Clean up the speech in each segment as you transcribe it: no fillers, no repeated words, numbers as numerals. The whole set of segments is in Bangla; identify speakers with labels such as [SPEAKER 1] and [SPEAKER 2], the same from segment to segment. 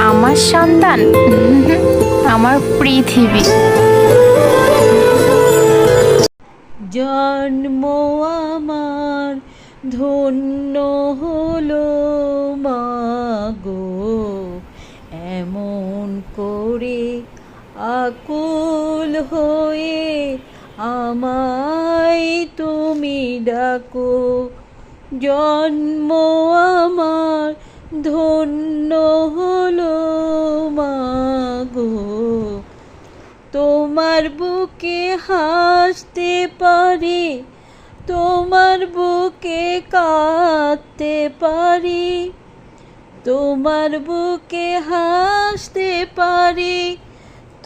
[SPEAKER 1] আমার সন্তান আমার পৃথিবী।
[SPEAKER 2] জন্ম আমার ধন্য হলো মাগো, এমন করে আকুল হয়ে আমায় তুমি ডাকো। জন্ম আমার ধন্য হলো মাগো, তোমার বুকে হাসতে পারি, তোমার বুকে কাঁদতে পারি, তোমার বুকে হাসতে পারি,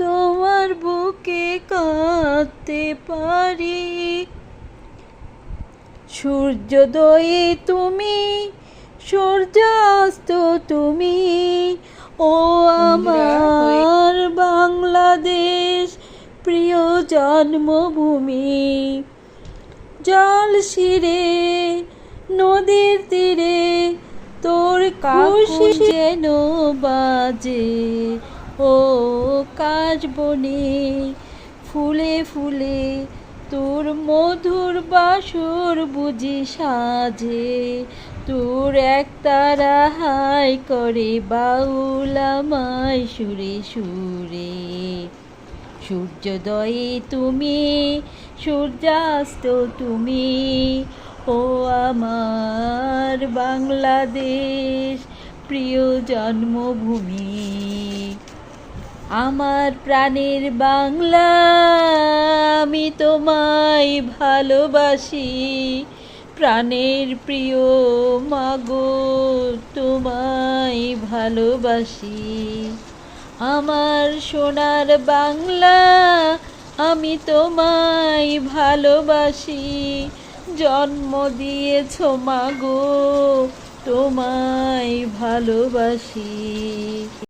[SPEAKER 2] তোমার বুকে কাঁদতে পারি। সূর্যোদয়ে তুমি, সূর্যাস্ত তুমি, ও আমার বাংলাদেশ প্রিয় জন্মভূমি। জল শিরে নদীর তীরে তোর খুশি যেন বাজে, ও কাশ বনে ফুলে ফুলে তোর মধুর বাসর বুঝি সাজে। তোর একতারা হাই করে বাউল আমায় সুরে সুরে। সূর্যোদয়ে তুমি, সূর্যাস্ত তুমি, ও আমার বাংলাদেশ প্রিয় জন্মভূমি। আমার প্রাণের বাংলা, আমি তোমায় ভালোবাসি, প্রাণের প্রিয় মাগো তোমায় ভালোবাসি। আমার সোনার বাংলা, আমি তোমায় ভালোবাসি, জন্ম দিয়েছ মাগো তোমায় ভালোবাসি।